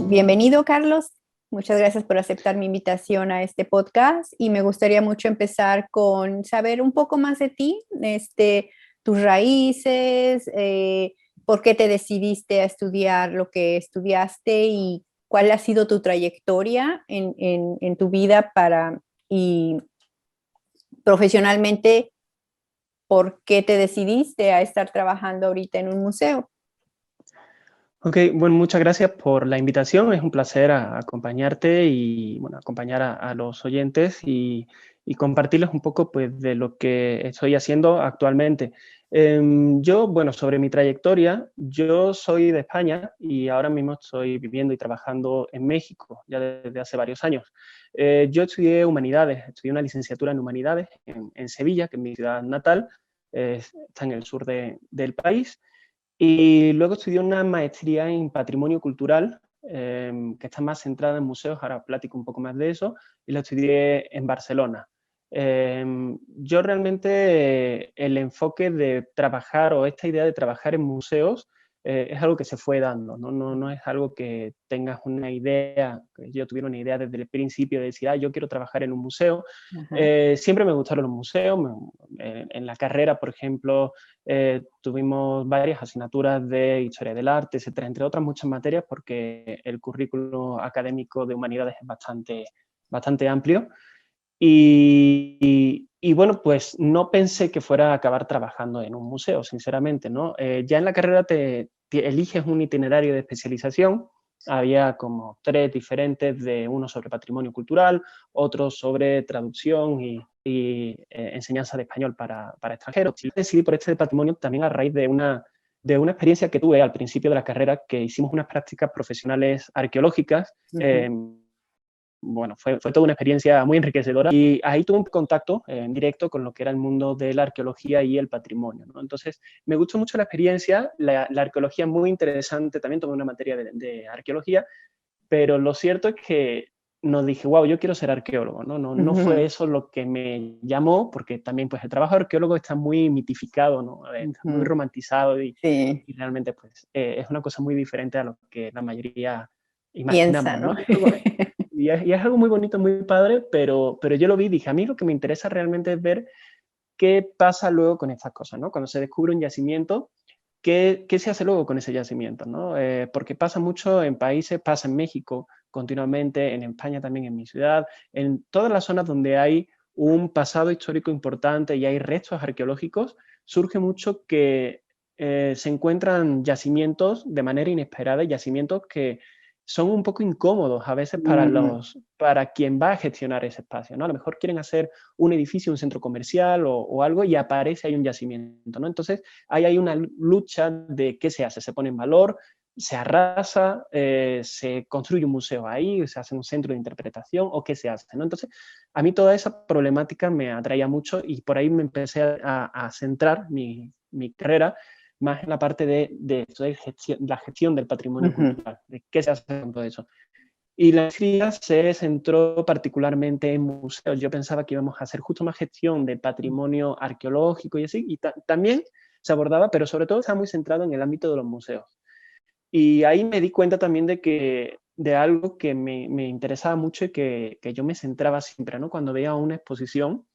Bienvenido, Carlos. Muchas gracias por aceptar mi invitación a este podcast y me gustaría mucho empezar con saber un poco más de ti, tus raíces, por qué te decidiste a estudiar lo que estudiaste y cuál ha sido tu trayectoria en tu vida y profesionalmente, por qué te decidiste a estar trabajando ahorita en un museo. Ok, bueno, muchas gracias por la invitación. Es un placer acompañarte y bueno, acompañar a los oyentes y compartirles un poco pues, de lo que estoy haciendo actualmente. Bueno, sobre mi trayectoria, yo soy de España y ahora mismo estoy viviendo y trabajando en México ya desde hace varios años. Yo estudié Humanidades, estudié una licenciatura en Humanidades en Sevilla, que es mi ciudad natal, está en el sur del país. Y luego estudié una maestría en Patrimonio Cultural, que está más centrada en museos, ahora platico un poco más de eso, y la estudié en Barcelona. Yo realmente el enfoque de trabajar o esta idea de trabajar en museos es algo que se fue dando, no es algo que tengas una idea, que yo tuviera una idea desde el principio de decir, yo quiero trabajar en un museo. Siempre me gustaron los museos, en la carrera, por ejemplo, tuvimos varias asignaturas de historia del arte, etcétera, entre otras muchas materias, porque el currículo académico de humanidades es bastante amplio. Y bueno, pues no pensé que fuera a acabar trabajando en un museo, sinceramente, ¿no? Ya en la carrera te eliges un itinerario de especialización. Había como 3 diferentes, uno sobre patrimonio cultural, otro sobre traducción y enseñanza de español para extranjeros. Yo decidí por este de patrimonio también a raíz de una experiencia que tuve al principio de la carrera, que hicimos unas prácticas profesionales arqueológicas. Bueno, fue toda una experiencia muy enriquecedora y ahí tuve un contacto en directo con lo que era el mundo de la arqueología y el patrimonio, ¿no? Entonces, me gustó mucho la experiencia, la arqueología muy interesante, también tomé una materia de arqueología, pero lo cierto es que no dije, wow, yo quiero ser arqueólogo, ¿no? No fue eso lo que me llamó, porque también pues el trabajo de arqueólogo está muy mitificado, ¿no? Está muy romantizado Sí. y realmente pues es una cosa muy diferente a lo que la mayoría Piensa, imaginamos, ¿no? ¿no? Y es algo muy bonito, muy padre, pero yo lo vi y dije, a mí lo que me interesa realmente es ver qué pasa luego con estas cosas, ¿no? Cuando se descubre un yacimiento, ¿qué se hace luego con ese yacimiento, ¿no? Porque pasa mucho en países, pasa en México continuamente, en España también, en mi ciudad, en todas las zonas donde hay un pasado histórico importante y hay restos arqueológicos, surge mucho que se encuentran yacimientos de manera inesperada, yacimientos que son un poco incómodos a veces para quien va a gestionar ese espacio, ¿no? A lo mejor quieren hacer un edificio, un centro comercial o algo y aparece ahí un yacimiento, ¿no? Entonces, hay una lucha de qué se hace, se pone en valor, se arrasa, se construye un museo ahí, se hace un centro de interpretación o qué se hace, ¿no? Entonces, a mí toda esa problemática me atraía mucho y por ahí me empecé a centrar mi carrera más en la parte de la gestión del patrimonio cultural, de qué se hace con todo eso. Y la maestría se centró particularmente en museos. Yo pensaba que íbamos a hacer justo más gestión de patrimonio arqueológico y así, y también se abordaba, pero sobre todo estaba muy centrado en el ámbito de los museos. Y ahí me di cuenta también de algo que me interesaba mucho y que yo me centraba siempre, ¿no? Cuando veía una exposición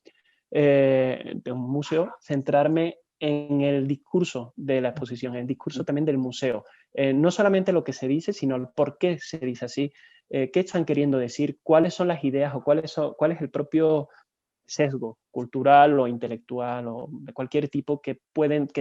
de un museo, centrarme en el discurso de la exposición, el discurso también del museo. No solamente lo que se dice, sino el por qué se dice así, qué están queriendo decir, cuáles son las ideas o cuál es el propio sesgo cultural o intelectual o de cualquier tipo que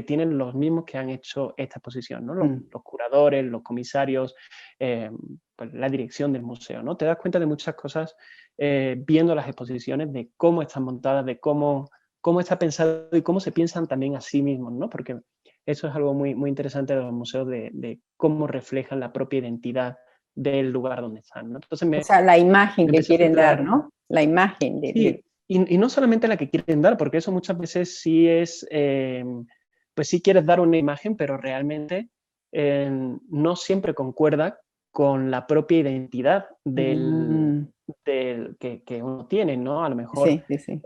tienen los mismos que han hecho esta exposición, ¿no? Los curadores, los comisarios, pues la dirección del museo, ¿no? Te das cuenta de muchas cosas viendo las exposiciones, de cómo están montadas, de cómo está pensado y cómo se piensan también a sí mismos, ¿no? Porque eso es algo muy, muy interesante de los museos, de cómo reflejan la propia identidad del lugar donde están, ¿no? Entonces O sea, la me imagen que empecé a quieren dar, centrar. ¿no? La imagen Sí, y no solamente la que quieren dar, porque eso muchas veces sí es, pues sí quieres dar una imagen, pero realmente no siempre concuerda con la propia identidad Mm, que uno tiene, ¿no? A lo mejor, sí, sí, sí.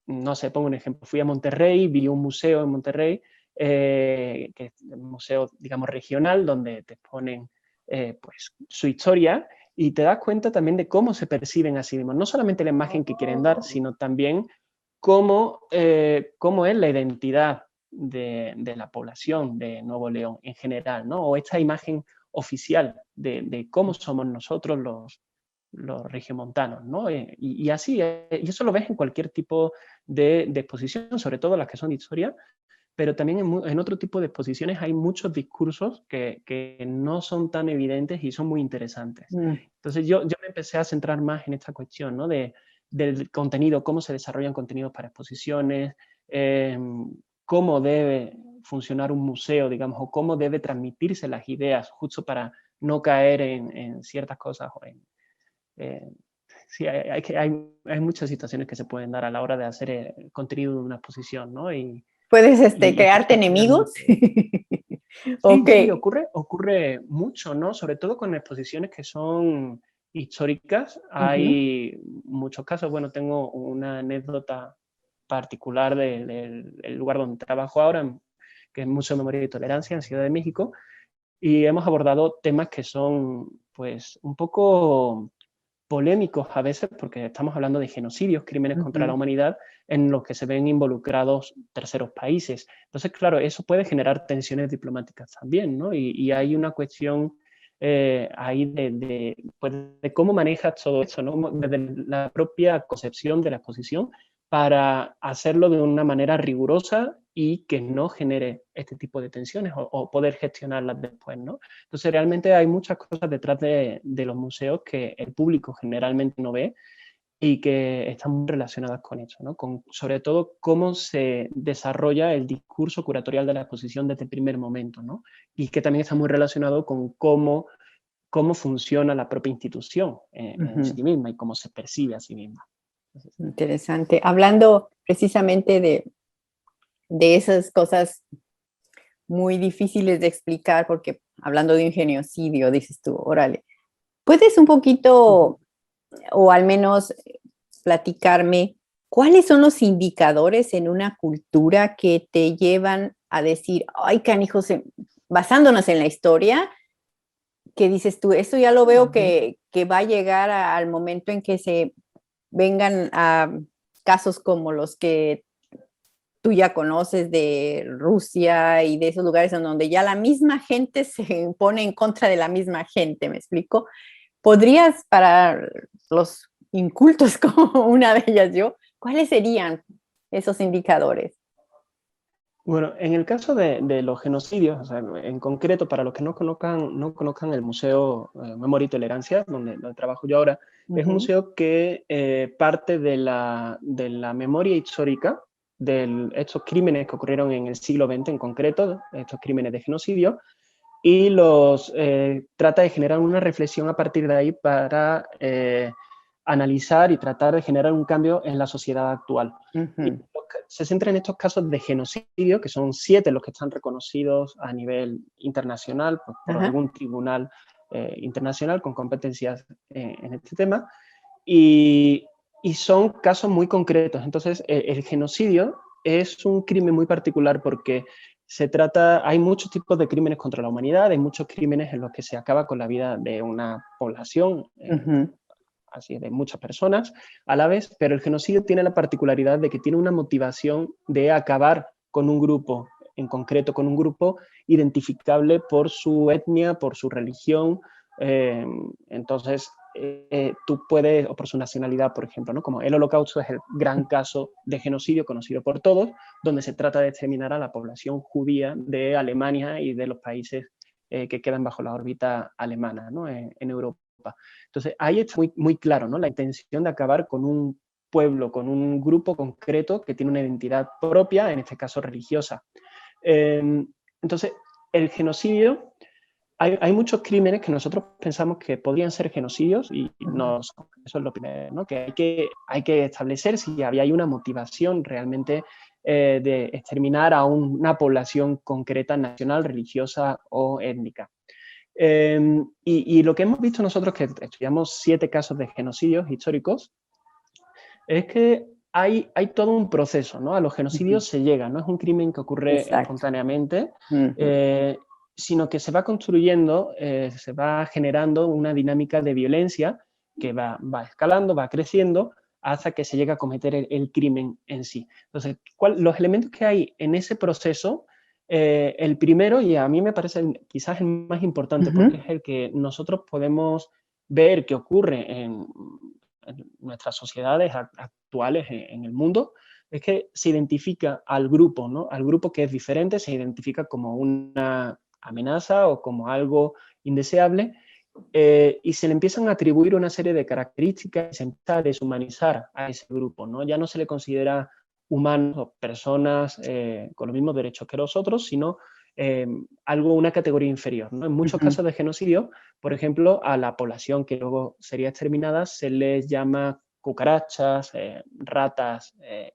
no sé, pongo un ejemplo, fui a Monterrey, vi un museo en Monterrey, que es un museo, digamos, regional, donde te ponen pues, su historia y te das cuenta también de cómo se perciben a sí mismos, no solamente la imagen que quieren dar, sino también cómo es la identidad de la población de Nuevo León en general, ¿no? O esta imagen oficial de cómo somos nosotros los regiomontanos, ¿no? Y así, y eso lo ves en cualquier tipo de exposición, sobre todo las que son de historia, pero también en otro tipo de exposiciones hay muchos discursos que no son tan evidentes y son muy interesantes. Mm, Entonces yo me empecé a centrar más en esta cuestión, ¿no? Del contenido, cómo se desarrollan contenidos para exposiciones, eh, cómo debe funcionar un museo, digamos, o cómo debe transmitirse las ideas, justo para no caer en ciertas cosas. Eh, sí, hay muchas situaciones que se pueden dar a la hora de hacer el contenido de una exposición, ¿no? ¿Puedes Y crearte tienes que tener enemigos? mucho. Ok. Sí, sí, ocurre mucho, ¿no? Sobre todo con exposiciones que son históricas. Ujú. Hay muchos casos, bueno, tengo una anécdota particular del lugar donde trabajo ahora, que es el Museo de Memoria y Tolerancia en Ciudad de México, y hemos abordado temas que son, pues, un poco polémicos a veces, porque estamos hablando de genocidios, crímenes contra la Ujú. humanidad, en los que se ven involucrados terceros países. Entonces, claro, eso puede generar tensiones diplomáticas también, ¿no? Y hay una cuestión ahí pues, de cómo manejas todo eso, ¿no? Desde la propia concepción de la exposición para hacerlo de una manera rigurosa y que no genere este tipo de tensiones o poder gestionarlas después, ¿no? Entonces, realmente hay muchas cosas detrás de los museos que el público generalmente no ve y que están muy relacionadas con eso, ¿no? Con, sobre todo, cómo se desarrolla el discurso curatorial de la exposición desde el primer momento, ¿no? Y que también está muy relacionado con cómo funciona la propia institución en Ujú. sí misma y cómo se percibe a sí misma. Entonces, Interesante. Hablando precisamente de esas cosas muy difíciles de explicar, porque hablando de un genocidio, dices tú, órale, ¿puedes un ujú. poquito, o al menos platicarme, cuáles son los indicadores en una cultura que te llevan a decir, ay, canijos, basándonos en la historia, que dices tú, esto ya lo veo Ujú. que va a llegar al momento en que se vengan a casos como los que tú ya conoces de Rusia y de esos lugares en donde ya la misma gente se pone en contra de la misma gente, ¿me explico? ¿Podrías, para los incultos como una de ellas yo, cuáles serían esos indicadores? Bueno, en el caso de los genocidios, o sea, en concreto, para los que no conozcan el Museo Memoria y Tolerancia, donde trabajo yo ahora, es un Ujú, museo que parte de la memoria histórica de estos crímenes que ocurrieron en el siglo XX en concreto, estos crímenes de genocidio, y los trata de generar una reflexión a partir de ahí para analizar y tratar de generar un cambio en la sociedad actual. Y ujú, se centra en estos casos de genocidio, que son 7 los que están reconocidos a nivel internacional pues, por ajá, algún tribunal internacional con competencias en este tema, y, y, son casos muy concretos. Entonces, el genocidio es un crimen muy particular porque hay muchos tipos de crímenes contra la humanidad, hay muchos crímenes en los que se acaba con la vida de una población, ujú, así de muchas personas a la vez, pero el genocidio tiene la particularidad de que tiene una motivación de acabar con un grupo, en concreto con un grupo identificable por su etnia, por su religión. Entonces, tú puedes, o por su nacionalidad, por ejemplo, ¿no? Como el Holocausto es el gran caso de genocidio conocido por todos, donde se trata de exterminar a la población judía de Alemania y de los países que quedan bajo la órbita alemana, ¿no? En Europa. Entonces, ahí está muy, muy claro, ¿no? La intención de acabar con un pueblo, con un grupo concreto que tiene una identidad propia, en este caso religiosa. Entonces, el genocidio hay muchos crímenes que nosotros pensamos que podrían ser genocidios y no son. Eso es lo primero, ¿no? Que hay que establecer si hay una motivación realmente de exterminar a una población concreta, nacional, religiosa o étnica. Y lo que hemos visto nosotros, que estudiamos 7 casos de genocidios históricos, es que hay todo un proceso, ¿no? A los genocidios se llega, no es un crimen que ocurre Exacto. espontáneamente, sino que se va construyendo, se va generando una dinámica de violencia que va escalando, va creciendo, hasta que se llega a cometer el crimen en sí. Entonces, los elementos que hay en ese proceso, el primero, y a mí me parece quizás el más importante, porque es el que nosotros podemos ver que ocurre en nuestras sociedades actuales en el mundo, es que se identifica al grupo, ¿no? Al grupo que es diferente, se identifica como una amenaza o como algo indeseable, y se le empiezan a atribuir una serie de características y se empieza a deshumanizar a ese grupo, ¿no? Ya no se le considera humanos o personas con los mismos derechos que los otros, sino una categoría inferior, ¿no? En muchos casos de genocidio, por ejemplo, a la población que luego sería exterminada se les llama cucarachas, ratas,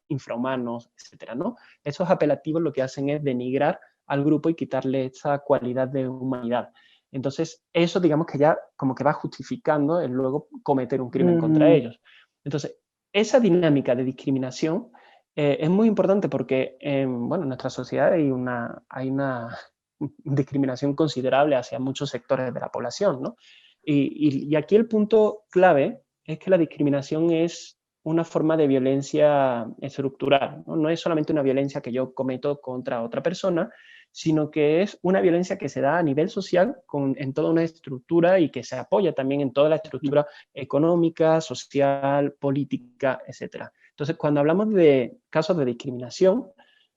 infrahumanos, etcétera, ¿no? Esos apelativos lo que hacen es denigrar al grupo y quitarle esa cualidad de humanidad. Entonces, eso digamos que ya como que va justificando el luego cometer un crimen contra ellos. Entonces, esa dinámica de discriminación es muy importante porque bueno, en nuestra sociedad hay una discriminación considerable hacia muchos sectores de la población, ¿no? Y aquí el punto clave es que la discriminación es una forma de violencia estructural, ¿no? No es solamente una violencia que yo cometo contra otra persona, sino que es una violencia que se da a nivel social en toda una estructura y que se apoya también en toda la estructura económica, social, política, etcétera. Entonces, cuando hablamos de casos de discriminación,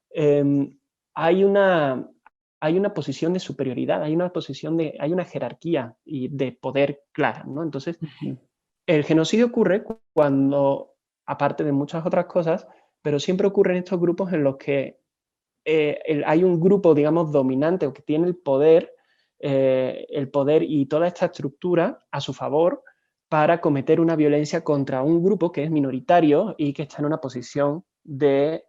eh, hay, una, hay una posición de superioridad, hay una jerarquía y de poder clara, ¿no? Entonces, el genocidio ocurre cuando, aparte de muchas otras cosas, pero siempre ocurre en estos grupos en los que hay un grupo, digamos, dominante o que tiene el poder y toda esta estructura a su favor para cometer una violencia contra un grupo que es minoritario y que está en una posición de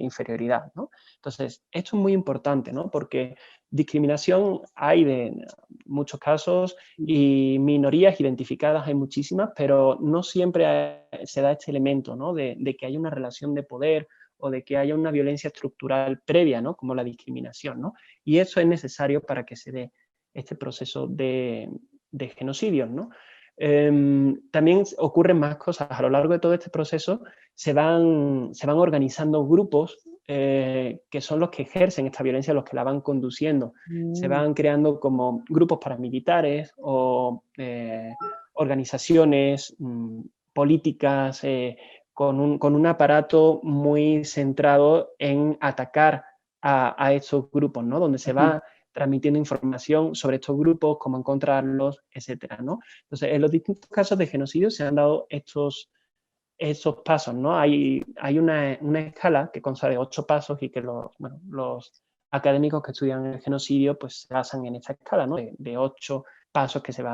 inferioridad, ¿no? Entonces, esto es muy importante, ¿no? Porque discriminación hay de muchos casos y minorías identificadas hay muchísimas, pero no siempre se da este elemento, ¿no? De que hay una relación de poder o de que haya una violencia estructural previa, ¿no? Como la discriminación, ¿no? Y eso es necesario para que se dé este proceso de genocidios, ¿no? También ocurren más cosas. A lo largo de todo este proceso se van organizando grupos que son los que ejercen esta violencia, los que la van conduciendo. Se van creando como grupos paramilitares o organizaciones políticas, con un aparato muy centrado en atacar a estos grupos, ¿no? Donde se va transmitiendo información sobre estos grupos, cómo encontrarlos, etcétera, ¿no? Entonces, en los distintos casos de genocidio se han dado estos pasos, ¿no? Hay una escala que consta de 8 pasos y que los académicos que estudian el genocidio pues se basan en esta escala, ¿no? De 8 pasos que se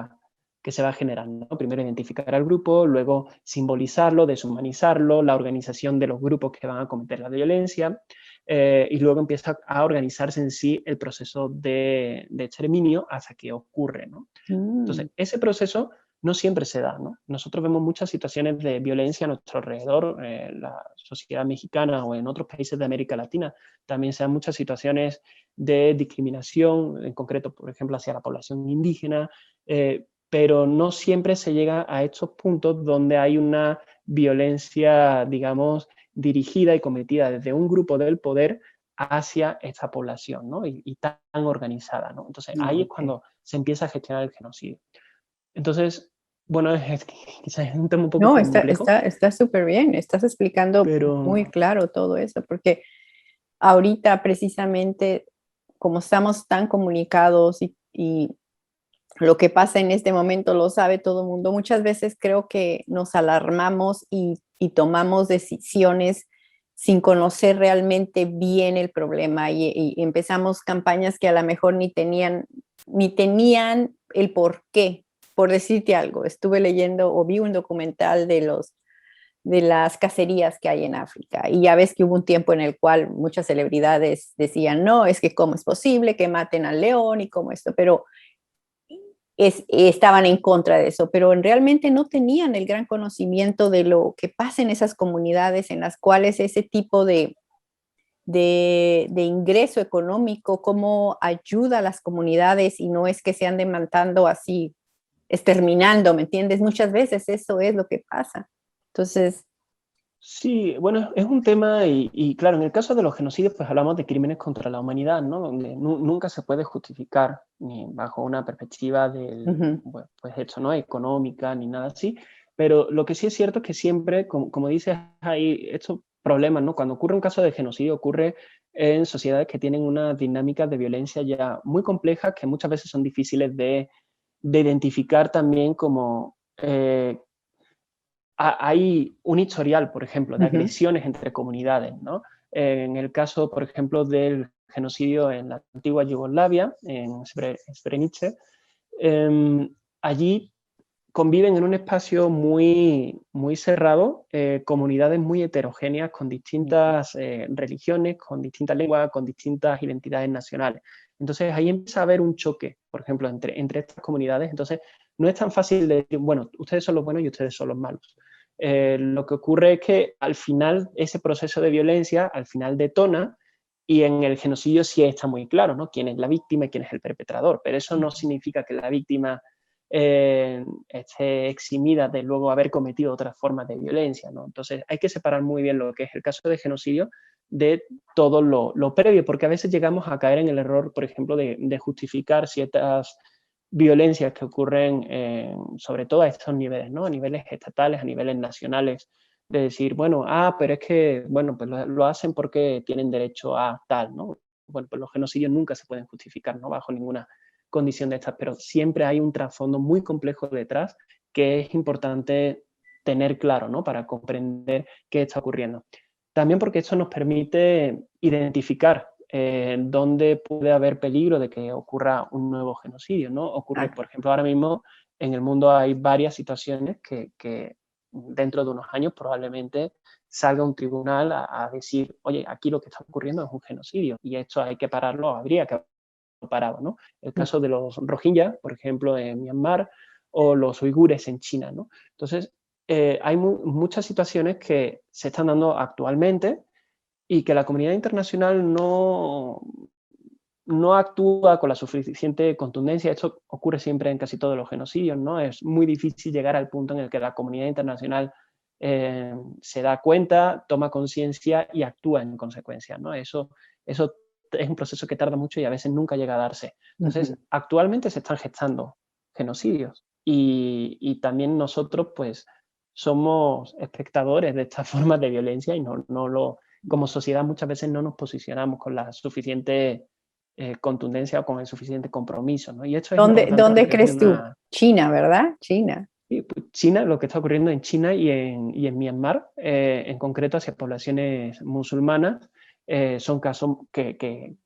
va generando, ¿no? Primero identificar al grupo, luego simbolizarlo, deshumanizarlo, la organización de los grupos que van a cometer la violencia, y luego empieza a organizarse en sí el proceso de exterminio hasta que ocurre, ¿no? Entonces, ese proceso no siempre se da, ¿no? Nosotros vemos muchas situaciones de violencia a nuestro alrededor, en la sociedad mexicana o en otros países de América Latina. También se dan muchas situaciones de discriminación, en concreto, por ejemplo, hacia la población indígena, pero no siempre se llega a estos puntos donde hay una violencia, digamos, dirigida y cometida desde un grupo del poder hacia esta población, ¿no? Y tan organizada, ¿no? Entonces, ahí es cuando se empieza a gestionar el genocidio. Entonces, bueno, quizás es un tema un poco No, complejo, está súper bien. Estás explicando muy pero claro todo eso, porque ahorita precisamente como estamos tan comunicados y lo que pasa en este momento lo sabe todo el mundo, muchas veces creo que nos alarmamos y tomamos decisiones sin conocer realmente bien el problema y empezamos campañas que a lo mejor ni tenían ni tenían el por qué. Por decirte algo, estuve leyendo o vi un documental de las cacerías que hay en África. Y ya ves que hubo un tiempo en el cual muchas celebridades decían, no, es que cómo es posible que maten al león y cómo esto, pero estaban en contra de eso, pero realmente no tenían el gran conocimiento de lo que pasa en esas comunidades en las cuales ese tipo de ingreso económico, cómo ayuda a las comunidades y no es que se anden matando así, exterminando, ¿me entiendes? Muchas veces eso es lo que pasa. Entonces, Sí, bueno, es un tema y claro, en el caso de los genocidios, pues hablamos de crímenes contra la humanidad, ¿no? Donde nunca se puede justificar ni bajo una perspectiva del, ujú, bueno, pues esto, ¿no? Económica ni nada así, pero lo que sí es cierto es que siempre, como dices, hay estos problemas, ¿no? Cuando ocurre un caso de genocidio, ocurre en sociedades que tienen unas dinámicas de violencia ya muy complejas, que muchas veces son difíciles de identificar también como hay un historial, por ejemplo, de ujú, agresiones entre comunidades, ¿no? En el caso, por ejemplo, del genocidio en la antigua Yugoslavia, en Srebrenica, allí conviven en un espacio muy cerrado, comunidades muy heterogéneas con distintas religiones, con distintas lenguas, con distintas identidades nacionales. Entonces ahí empieza a haber un choque, por ejemplo, entre estas comunidades. Entonces no es tan fácil de decir, bueno, ustedes son los buenos y ustedes son los malos. Lo que ocurre es que al final ese proceso de violencia, al final detona y en el genocidio sí está muy claro, ¿no? Quién es la víctima y quién es el perpetrador, pero eso no significa que la víctima esté eximida de luego haber cometido otras formas de violencia, ¿no? Entonces hay que separar muy bien lo que es el caso de genocidio de todo lo previo, porque a veces llegamos a caer en el error, por ejemplo, de justificar ciertas violencias que ocurren sobre todo a estos niveles, ¿no? A niveles estatales, a niveles nacionales, de decir, bueno, pero es que, bueno, pues lo hacen porque tienen derecho a tal, ¿no? Bueno, pues los genocidios nunca se pueden justificar, ¿no? Bajo ninguna condición de estas, pero siempre hay un trasfondo muy complejo detrás que es importante tener claro, ¿no? Para comprender qué está ocurriendo. También porque esto nos permite identificar dónde puede haber peligro de que ocurra un nuevo genocidio, ¿no? Ocurre, por ejemplo, ahora mismo en el mundo hay varias situaciones que dentro de unos años probablemente salga un tribunal a decir, oye, aquí lo que está ocurriendo es un genocidio y esto hay que pararlo, habría que parado, ¿no? El caso de los Rohingya, por ejemplo, en Myanmar, o los uigures en China, ¿no? Entonces, hay muchas situaciones que se están dando actualmente y que la comunidad internacional no actúa con la suficiente contundencia. Esto ocurre siempre en casi todos los genocidios, ¿no? Es muy difícil llegar al punto en el que la comunidad internacional se da cuenta, toma conciencia y actúa en consecuencia, ¿no? Eso es un proceso que tarda mucho y a veces nunca llega a darse. Entonces, ujú. actualmente se están gestando genocidios y también nosotros, pues, somos espectadores de estas formas de violencia y como sociedad muchas veces no nos posicionamos con la suficiente contundencia o con el suficiente compromiso, ¿no? Y esto es importante ¿Dónde porque es crees tú? China, ¿verdad? China. pues, China, lo que está ocurriendo en China y en Myanmar, en concreto hacia poblaciones musulmanas, son casos que Que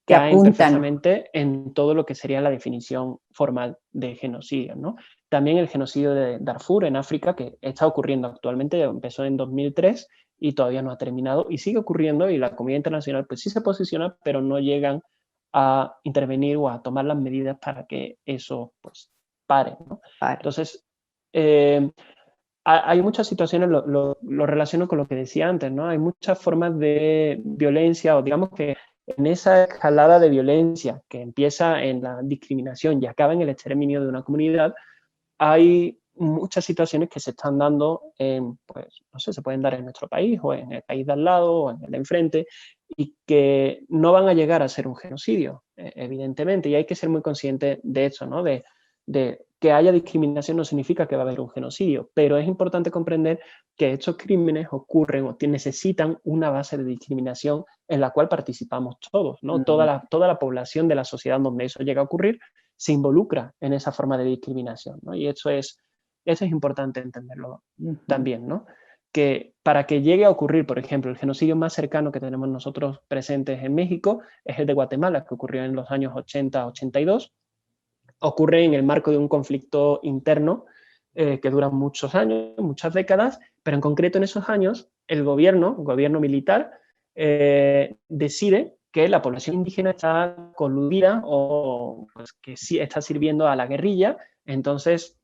caen apuntan. perfectamente en todo lo que sería la definición formal de genocidio, ¿no? También el genocidio de Darfur en África, que está ocurriendo actualmente, empezó en 2003 y todavía no ha terminado y sigue ocurriendo y la comunidad internacional pues sí se posiciona, pero no llegan a intervenir o a tomar las medidas para que eso pues pare, ¿no? Vale. Entonces, eh, hay muchas situaciones, lo relaciono con lo que decía antes, ¿no? Hay muchas formas de violencia o digamos que en esa escalada de violencia que empieza en la discriminación y acaba en el exterminio de una comunidad, hay muchas situaciones que se están dando en, pues, no sé, se pueden dar en nuestro país o en el país de al lado o en el de enfrente y que no van a llegar a ser un genocidio, evidentemente, y hay que ser muy consciente de eso, ¿no? De que haya discriminación no significa que va a haber un genocidio, pero es importante comprender que estos crímenes ocurren o necesitan una base de discriminación en la cual participamos todos, ¿no? Mm, Toda la población de la sociedad donde eso llega a ocurrir se involucra en esa forma de discriminación, ¿no? Y eso es importante entenderlo ujú. también, ¿no? Que para que llegue a ocurrir, por ejemplo, el genocidio más cercano que tenemos nosotros presentes en México es el de Guatemala, que ocurrió en los años 80-82, ocurre en el marco de un conflicto interno que dura muchos años, muchas décadas, pero en concreto en esos años el gobierno militar, decide que la población indígena está coludida o pues, que sí está sirviendo a la guerrilla, entonces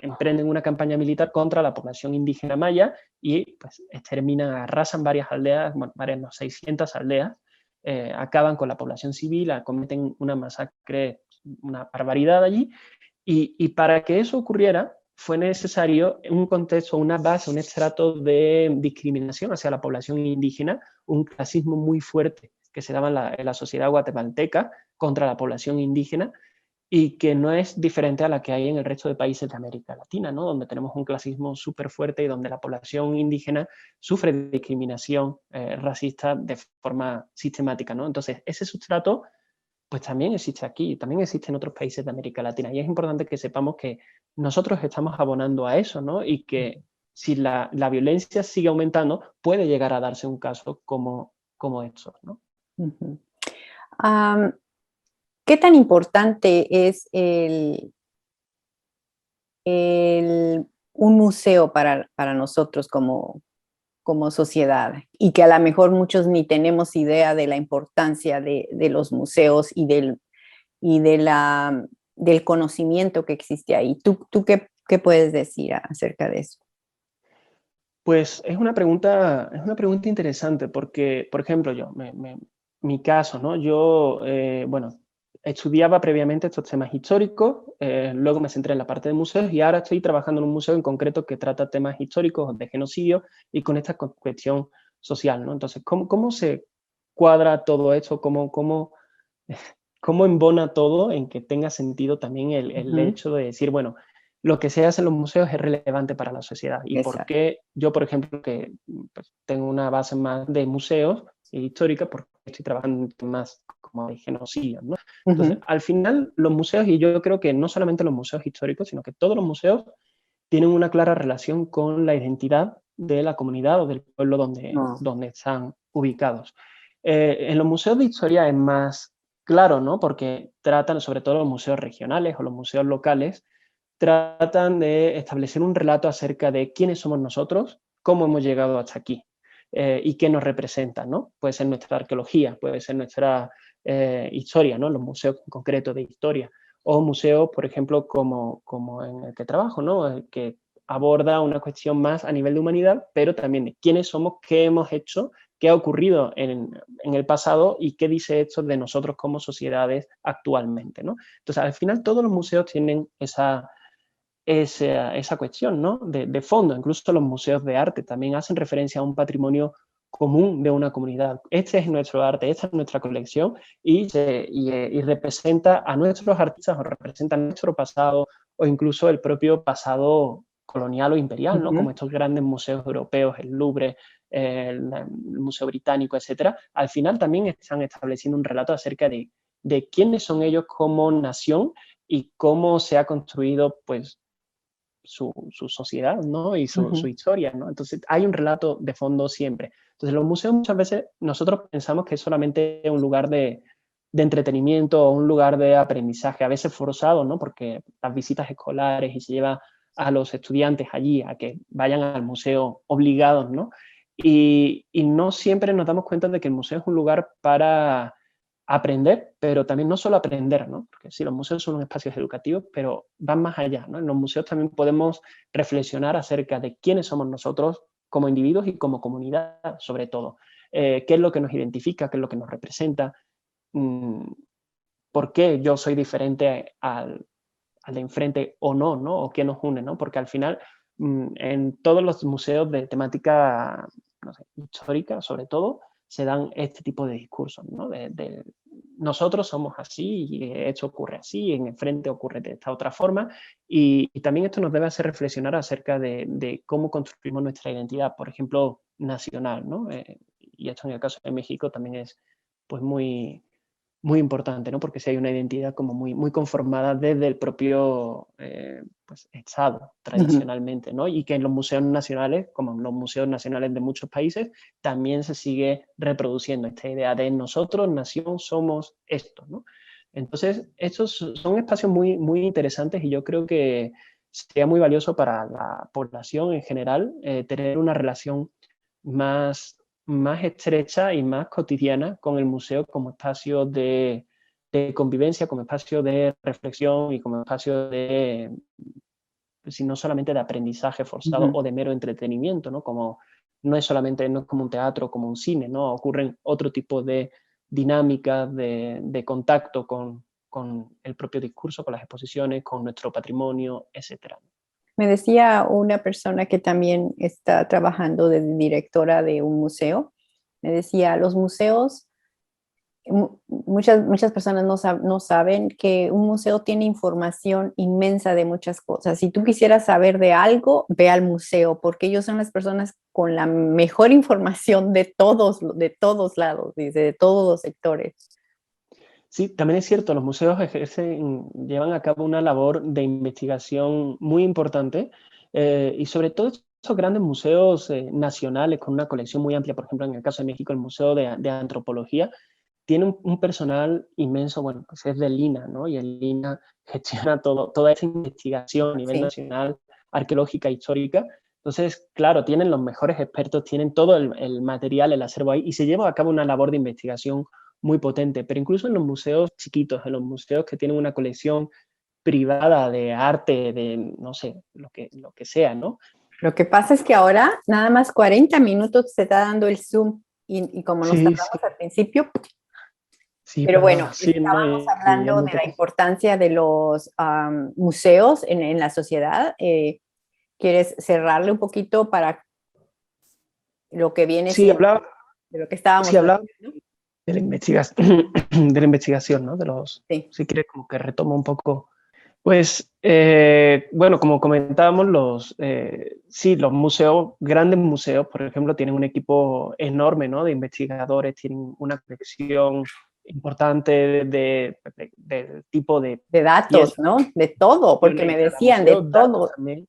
emprenden una campaña militar contra la población indígena maya y pues exterminan, arrasan varias aldeas, bueno, varias, no, 600 aldeas, acaban con la población civil, cometen una masacre, una barbaridad allí, y para que eso ocurriera fue necesario un contexto, una base, un estrato de discriminación hacia la población indígena, un clasismo muy fuerte que se daba en la sociedad guatemalteca contra la población indígena y que no es diferente a la que hay en el resto de países de América Latina, ¿no? Donde tenemos un clasismo súper fuerte y donde la población indígena sufre discriminación racista de forma sistemática, ¿no? Entonces, ese sustrato pues también existe aquí, también existe en otros países de América Latina. Y es importante que sepamos que nosotros estamos abonando a eso, ¿no? Y que si la violencia sigue aumentando, puede llegar a darse un caso como estos, ¿no? Ujú. ¿Qué tan importante es un museo para nosotros como sociedad? Y que a lo mejor muchos ni tenemos idea de la importancia de los museos y del conocimiento que existe ahí. ¿Tú qué puedes decir acerca de eso? Pues es una pregunta interesante porque, por ejemplo, mi caso, ¿no? Yo, bueno, estudiaba previamente estos temas históricos, luego me centré en la parte de museos y ahora estoy trabajando en un museo en concreto que trata temas históricos de genocidio y con esta cuestión social, ¿no? Entonces, ¿cómo se cuadra todo esto? ¿Cómo embona todo en que tenga sentido también el Ujú. hecho de decir, bueno, lo que se hace en los museos es relevante para la sociedad? ¿Y por Exacto. qué yo, por ejemplo, que pues, tengo una base más de museos histórica, porque estoy trabajando más como de genocidio, ¿no? Entonces, Ujú. al final, los museos, y yo creo que no solamente los museos históricos, sino que todos los museos tienen una clara relación con la identidad de la comunidad o del pueblo No. donde están ubicados. En los museos de historia es más claro, ¿no? Porque tratan, sobre todo los museos regionales o los museos locales, tratan de establecer un relato acerca de quiénes somos nosotros, cómo hemos llegado hasta aquí y qué nos representa, ¿no? Puede ser nuestra arqueología, puede ser nuestra historia, ¿no? Los museos en concreto de historia o museos, por ejemplo, como en el que trabajo, ¿no? El que aborda una cuestión más a nivel de humanidad, pero también de quiénes somos, qué hemos hecho, qué ha ocurrido en el pasado y qué dice esto de nosotros como sociedades actualmente, ¿no? Entonces, al final, todos los museos tienen esa cuestión, ¿no? De fondo. Incluso los museos de arte también hacen referencia a un patrimonio común de una comunidad. Este es nuestro arte, esta es nuestra colección y representa a nuestros artistas o representa nuestro pasado o incluso el propio pasado colonial o imperial, ¿no? Como Ujú. estos grandes museos europeos, el Louvre, el Museo Británico, etcétera. Al final también están estableciendo un relato acerca de quiénes son ellos como nación y cómo se ha construido, pues, su sociedad, ¿no? Y su Ujú. historia, ¿no? Entonces, hay un relato de fondo siempre. Entonces, los museos muchas veces nosotros pensamos que es solamente un lugar de entretenimiento o un lugar de aprendizaje, a veces forzado, ¿no? Porque las visitas escolares y se lleva a los estudiantes allí a que vayan al museo obligados, ¿no? Y no siempre nos damos cuenta de que el museo es un lugar para aprender, pero también no solo aprender, ¿no? Porque sí, los museos son espacios educativos, pero van más allá, ¿no? En los museos también podemos reflexionar acerca de quiénes somos nosotros como individuos y como comunidad, sobre todo. ¿Qué es lo que nos identifica? ¿Qué es lo que nos representa? Mm, ¿Por qué yo soy diferente al de enfrente o no, ¿no? O qué nos une, ¿no? Porque al final, en todos los museos de temática, no sé, histórica, sobre todo, se dan este tipo de discursos, ¿no? Nosotros somos así y esto ocurre así, y en el frente ocurre de esta otra forma, y también esto nos debe hacer reflexionar acerca de cómo construimos nuestra identidad, por ejemplo, nacional, ¿no? Y esto en el caso de México también es pues muy importante, ¿no? Porque si hay una identidad como muy conformada desde el propio pues, Estado, Ujú. tradicionalmente, ¿no? Y que en los museos nacionales, como en los museos nacionales de muchos países, también se sigue reproduciendo esta idea de nosotros, nación, somos esto, ¿no? Entonces, estos son espacios muy, muy interesantes y yo creo que sería muy valioso para la población en general tener una relación más, más estrecha y más cotidiana con el museo como espacio de convivencia, como espacio de reflexión y como espacio de, si no solamente de aprendizaje forzado Ujú. o de mero entretenimiento, ¿no? Como no es solamente, no es como un teatro, como un cine, ¿no? Ocurren otro tipo de dinámicas de contacto con el propio discurso, con las exposiciones, con nuestro patrimonio, etcétera. Me decía una persona que también está trabajando de directora de un museo, me decía, los museos, muchas personas no saben que un museo tiene información inmensa de muchas cosas. Si tú quisieras saber de algo, ve al museo, porque ellos son las personas con la mejor información de todos lados, dice, de todos los sectores. Sí, también es cierto, los museos llevan a cabo una labor de investigación muy importante y sobre todo esos grandes museos nacionales con una colección muy amplia, por ejemplo, en el caso de México, el Museo de Antropología, tiene un personal inmenso, bueno, pues es del INA, ¿no? Y el INA gestiona toda esa investigación a nivel Sí. nacional, arqueológica, histórica. Entonces, claro, tienen los mejores expertos, tienen todo el material, el acervo ahí, y se lleva a cabo una labor de investigación muy potente. Pero incluso en los museos chiquitos, en los museos que tienen una colección privada de arte, de, no sé, lo que sea, ¿no? Lo que pasa es que ahora nada más 40 minutos se está dando el Zoom y como nos Sí, sí, tardamos al principio, sí, pero perdón, bueno, sí, no, estábamos y es hablando muy de la poco. importancia de los museos en la sociedad. ¿Quieres cerrarle un poquito para lo que viene Sí, siendo de lo que estábamos sí, hablaba platicando? de la investigación, de la investigación, ¿no? Sí. Si quieres, como que retomo un poco. Pues, bueno, como comentábamos, sí, los museos, grandes museos, por ejemplo, tienen un equipo enorme, ¿no? De investigadores, tienen una colección importante del tipo de De datos, piezas ¿no? De todo, porque en me cada decían museo, de datos todo. también.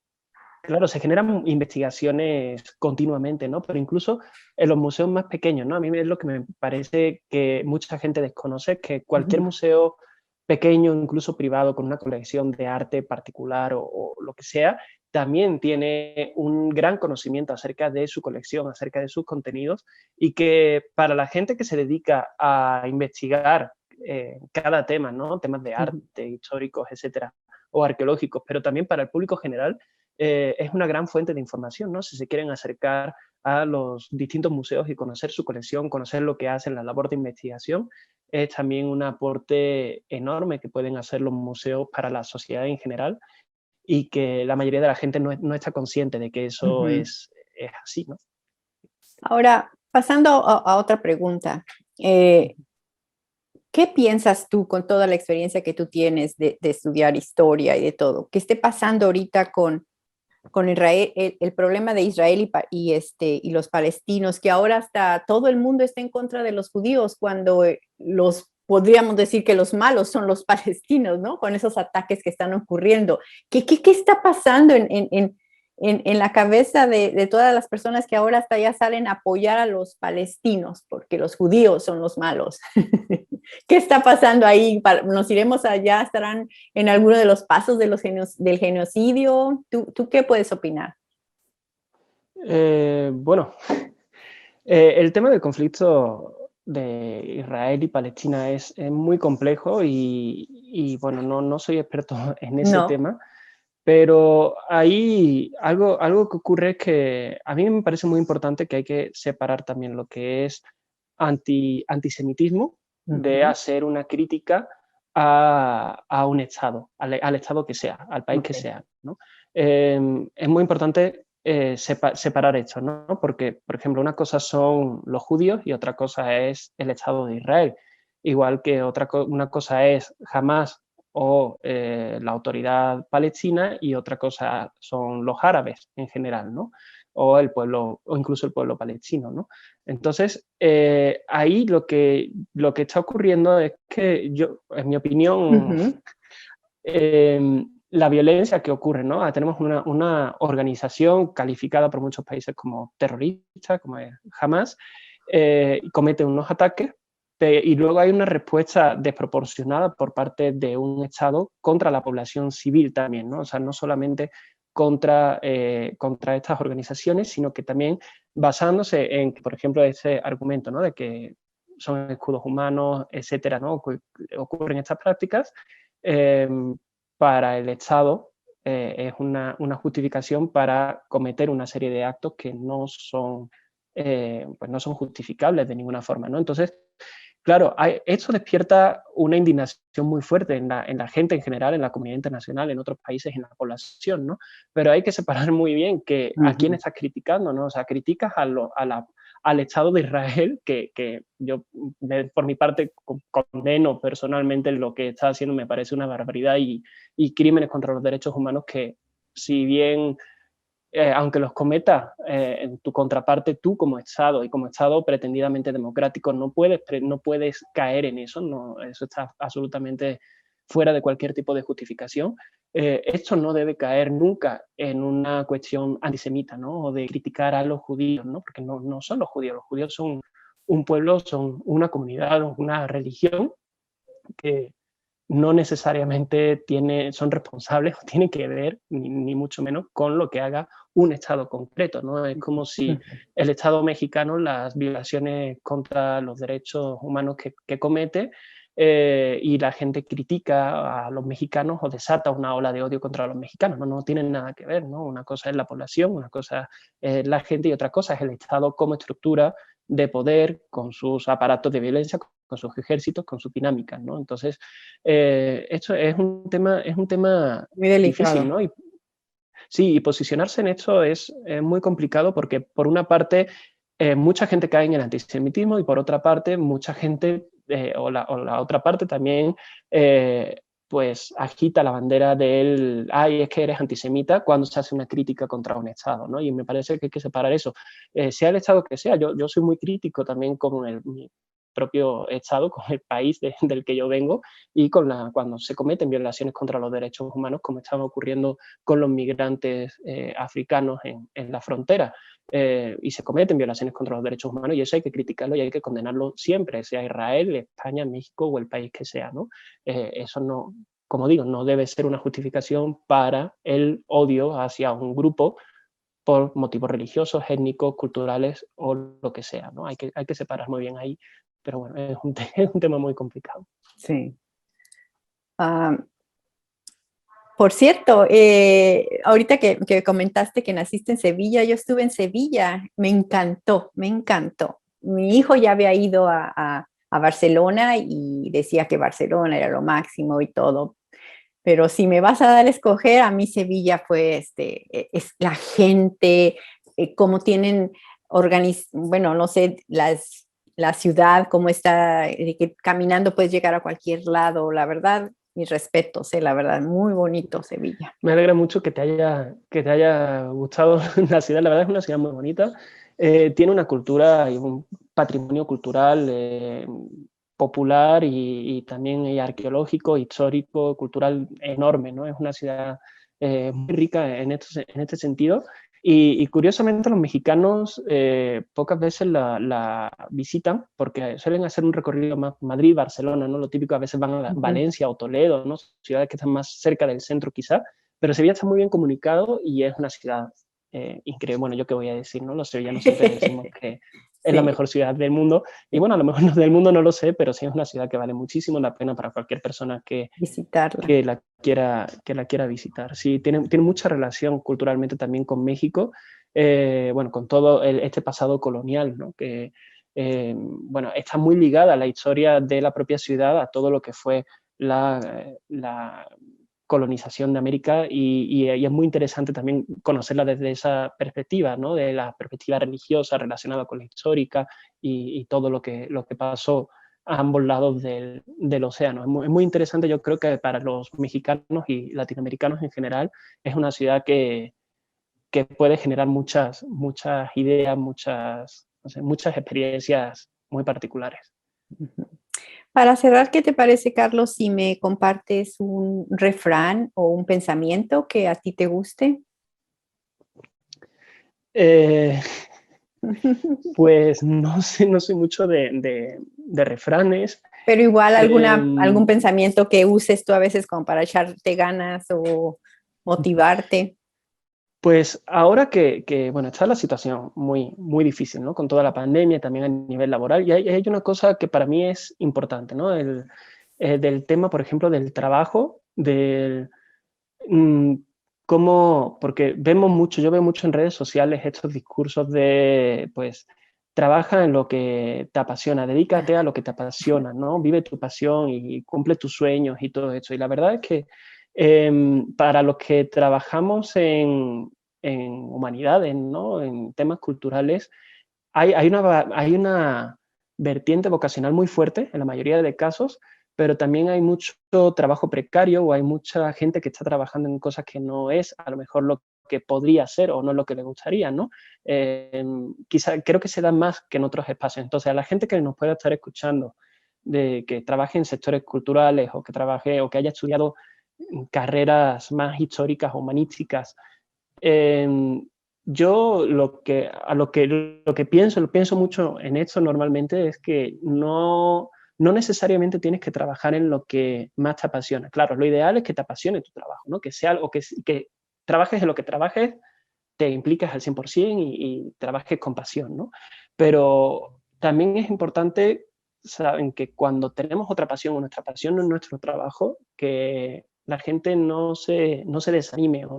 Claro, se generan investigaciones continuamente, ¿no? Pero incluso en los museos más pequeños, ¿no? A mí es lo que me parece que mucha gente desconoce, que cualquier Ujú. museo pequeño, incluso privado, con una colección de arte particular o lo que sea, también tiene un gran conocimiento acerca de su colección, acerca de sus contenidos, y que para la gente que se dedica a investigar cada tema, ¿no? Temas de Ujú. arte, históricos, etcétera, o arqueológicos, pero también para el público general, es una gran fuente de información, ¿no? Si se quieren acercar a los distintos museos y conocer su colección, conocer lo que hacen, la labor de investigación, es también un aporte enorme que pueden hacer los museos para la sociedad en general y que la mayoría de la gente no está consciente de que eso Ujú. es así, ¿no? Ahora, pasando a otra pregunta. Eh, ¿Qué piensas tú con toda la experiencia que tú tienes de estudiar historia y de todo? ¿Qué esté pasando ahorita con Israel, el problema de Israel y los palestinos, que ahora hasta todo el mundo está en contra de los judíos, cuando podríamos decir que los malos son los palestinos, ¿no? Con esos ataques que están ocurriendo. ¿Qué está pasando en la cabeza de todas las personas que ahora hasta ya salen a apoyar a los palestinos, porque los judíos son los malos? ¿Qué está pasando ahí? ¿Nos iremos allá? ¿Estarán en alguno de los pasos del genocidio? ¿Tú qué puedes opinar? Bueno, el tema del conflicto de Israel y Palestina es muy complejo y, bueno, no soy experto en ese No. tema, pero ahí algo que ocurre es que a mí me parece muy importante que hay que separar también lo que es antisemitismo de Ujú. hacer una crítica a un Estado, al Estado que sea, al país que Ok. sea, ¿no? Es muy importante separar esto, ¿no? Porque, por ejemplo, una cosa son los judíos y otra cosa es el Estado de Israel. Igual que una cosa es Hamas o la autoridad palestina y otra cosa son los árabes en general, ¿no? O el pueblo, o incluso el pueblo palestino, ¿no? Entonces, ahí lo que está ocurriendo es que yo, en mi opinión, Ujú. la violencia que ocurre, ¿no? Tenemos una organización calificada por muchos países como terrorista, como es Hamas, y comete unos ataques y luego hay una respuesta desproporcionada por parte de un Estado contra la población civil también, ¿no? O sea, no solamente contra estas organizaciones, sino que también basándose en, por ejemplo, ese argumento, ¿no? De que son escudos humanos, etcétera, ¿no? Ocurren estas prácticas, para el Estado es una justificación para cometer una serie de actos que no son, pues no son justificables de ninguna forma, ¿no? Entonces, claro, esto despierta una indignación muy fuerte en la gente en general, en la comunidad internacional, en otros países, en la población, ¿no? Pero hay que separar muy bien que a quién estás criticando, ¿no? O sea, criticas al Estado de Israel, que yo por mi parte condeno personalmente lo que está haciendo, me parece una barbaridad y crímenes contra los derechos humanos que, si bien aunque los cometas en tu contraparte, tú como Estado y como Estado pretendidamente democrático, no puedes caer en eso, no, eso está absolutamente fuera de cualquier tipo de justificación. Esto no debe caer nunca en una cuestión antisemita, ¿no? O de criticar a los judíos, ¿no? Porque no son los judíos son un pueblo, son una comunidad, una religión que no necesariamente son responsables o tienen que ver, ni mucho menos, con lo que haga un Estado concreto, ¿no? Es como si el Estado mexicano, las violaciones contra los derechos humanos que comete, y la gente critica a los mexicanos o desata una ola de odio contra los mexicanos, no tienen nada que ver, ¿no? Una cosa es la población, una cosa es la gente y otra cosa es el Estado como estructura de poder, con sus aparatos de violencia, con sus ejércitos, con sus dinámicas, ¿no? Entonces, esto es un tema Muy delicado. difícil, ¿no? Sí, y posicionarse en esto es muy complicado porque, por una parte, mucha gente cae en el antisemitismo y, por otra parte, mucha gente, o la otra parte también, pues agita la bandera del, ay, es que eres antisemita, cuando se hace una crítica contra un Estado, ¿no? Y me parece que hay que separar eso. Sea el Estado que sea, yo soy muy crítico también con mi propio Estado, con el país del que yo vengo, y cuando se cometen violaciones contra los derechos humanos, como estaba ocurriendo con los migrantes africanos en la frontera. Y se cometen violaciones contra los derechos humanos, y eso hay que criticarlo y hay que condenarlo siempre, sea Israel, España, México o el país que sea, ¿no? Eso no, como digo, no debe ser una justificación para el odio hacia un grupo por motivos religiosos, étnicos, culturales o lo que sea, ¿no? Hay que separar muy bien ahí, pero bueno, es un tema muy complicado. Sí. Por cierto, ahorita que comentaste que naciste en Sevilla, yo estuve en Sevilla, me encantó, me encantó. Mi hijo ya había ido a Barcelona y decía que Barcelona era lo máximo y todo, pero si me vas a dar a escoger, a mí Sevilla fue es la gente, cómo tienen bueno, no sé, la ciudad, cómo está, que caminando puedes llegar a cualquier lado, la verdad, mis respetos, la verdad, muy bonito Sevilla. Me alegra mucho que te haya gustado la ciudad, la verdad es una ciudad muy bonita. Tiene una cultura y un patrimonio cultural popular y también arqueológico, histórico, cultural enorme, ¿no? Es una ciudad muy rica en este sentido. Y curiosamente los mexicanos pocas veces la visitan porque suelen hacer un recorrido más Madrid, Barcelona, ¿no? Lo típico, a veces van a Valencia o Toledo, ¿no? Ciudades que están más cerca del centro quizá, pero Sevilla está muy bien comunicado y es una ciudad increíble. Bueno, yo qué voy a decir, ¿no? Los sevillanos siempre decimos que es la mejor ciudad del mundo. Y bueno, a lo mejor no del mundo, no lo sé, pero sí es una ciudad que vale muchísimo la pena para cualquier persona Visitarla. que la quiera visitar. Sí, tiene mucha relación culturalmente también con México, bueno, con todo este pasado colonial, ¿no? Que bueno, está muy ligada a la historia de la propia ciudad, a todo lo que fue la colonización de América y es muy interesante también conocerla desde esa perspectiva, ¿no? De la perspectiva religiosa relacionada con la histórica y todo lo que pasó a ambos lados del océano. Es muy interesante, yo creo que para los mexicanos y latinoamericanos en general es una ciudad que puede generar muchas ideas, muchas experiencias muy particulares. Para cerrar, ¿qué te parece, Carlos, si me compartes un refrán o un pensamiento que a ti te guste? Eh, Pues no sé, no soy mucho de refranes. Pero igual algún Em, pensamiento que uses tú a veces como para echarte ganas o motivarte. Pues ahora bueno, está la situación muy, muy difícil, ¿no? Con toda la pandemia, también a nivel laboral. Y hay una cosa que para mí es importante, ¿no? Del tema, por ejemplo, del trabajo, mm, porque vemos mucho, yo veo mucho en redes sociales estos discursos de, pues, trabaja en lo que te apasiona, dedícate a lo que te apasiona, ¿no? Vive tu pasión y cumple tus sueños y todo eso. Y la verdad es que para los que trabajamos en humanidades, ¿no? En temas culturales, hay una vertiente vocacional muy fuerte en la mayoría de casos, pero también hay mucho trabajo precario o hay mucha gente que está trabajando en cosas que no es a lo mejor lo que podría ser o no lo que le gustaría, ¿no? Quizá, creo que se da más que en otros espacios. Entonces, a la gente que nos pueda estar escuchando, de que trabaje en sectores culturales o que trabaje o que haya estudiado carreras más históricas o humanísticas, eh, yo lo que pienso, lo pienso mucho en esto normalmente, es que no necesariamente tienes que trabajar en lo que más te apasiona. Claro, lo ideal es que te apasione tu trabajo, ¿no? Que sea algo que trabajes en lo que trabajes, te impliques al 100% y trabajes con pasión, ¿no? Pero también es importante, saben, que cuando tenemos otra pasión o nuestra pasión no es nuestro trabajo, que la gente no se desanime o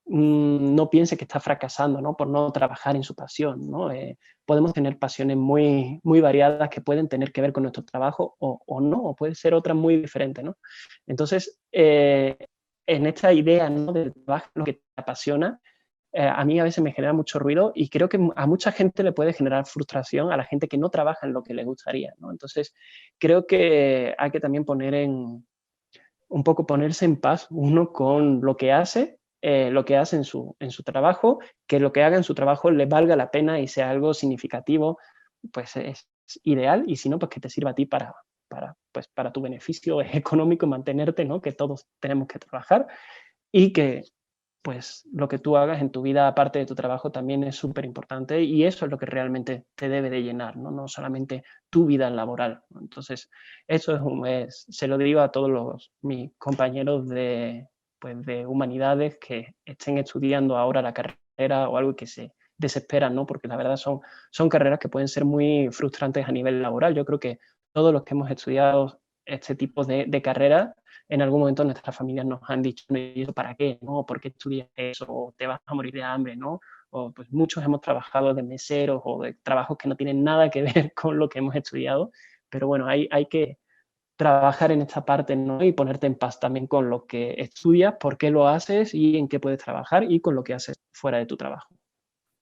no piense que está fracasando, ¿no? Por no trabajar en su pasión, ¿no? Podemos tener pasiones muy, muy variadas que pueden tener que ver con nuestro trabajo o no, o puede ser otras muy diferentes, ¿no? Entonces, en esta idea, ¿no? Del trabajo, lo que te apasiona, a mí a veces me genera mucho ruido y creo que a mucha gente le puede generar frustración a la gente que no trabaja en lo que le gustaría, ¿no? Entonces, creo que hay que también un poco ponerse en paz uno con lo que hace en su trabajo, que lo que haga en su trabajo le valga la pena y sea algo significativo, pues es ideal, y si no, pues que te sirva a ti pues para tu beneficio económico, mantenerte, ¿no? Que todos tenemos que trabajar y que pues lo que tú hagas en tu vida aparte de tu trabajo también es súper importante y eso es lo que realmente te debe de llenar, ¿no? No solamente tu vida laboral, ¿no? Entonces, eso se lo digo a todos mis compañeros pues, de humanidades que estén estudiando ahora la carrera o algo que se desesperan, ¿no? Porque la verdad son carreras que pueden ser muy frustrantes a nivel laboral. Yo creo que todos los que hemos estudiado este tipo de carreras en algún momento nuestras familias nos han dicho, ¿no? ¿Y eso para qué? ¿No? ¿Por qué estudias eso? ¿O te vas a morir de hambre? ¿No? O pues muchos hemos trabajado de meseros o de trabajos que no tienen nada que ver con lo que hemos estudiado, pero bueno, hay que trabajar en esta parte, ¿no? Y ponerte en paz también con lo que estudias, por qué lo haces y en qué puedes trabajar y con lo que haces fuera de tu trabajo.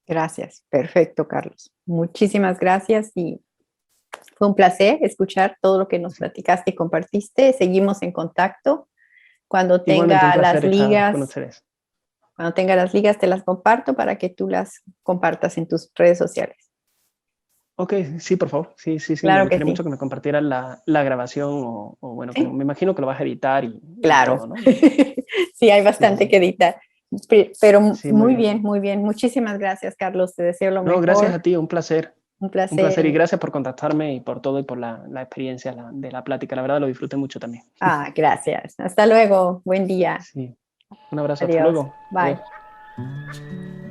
Gracias. Perfecto, Carlos. Muchísimas gracias y fue un placer escuchar todo lo que nos platicaste y compartiste. Seguimos en contacto. Cuando Igualmente, un tenga las placer estar con ligas, ustedes. cuando tenga las ligas te las comparto para que tú las compartas en tus redes sociales. Ok, sí, por favor. Sí, sí, sí, me Claro que gustaría sí. mucho que me compartieran la grabación o bueno, que Sí, me imagino que lo vas a editar y todo, claro. ¿no? Sí, hay Sí, sí, bastante sí. que editar. Pero Sí, muy bien. muy bien. Muchísimas gracias, Carlos. Te deseo lo No, gracias mejor. a ti, un placer. Un Un placer y placer. gracias por contactarme y por todo y por la experiencia de la plática. La verdad lo disfruté mucho también. Ah, gracias. Hasta luego. Buen día. Sí, un abrazo, hasta Adiós. luego. Bye. Adiós.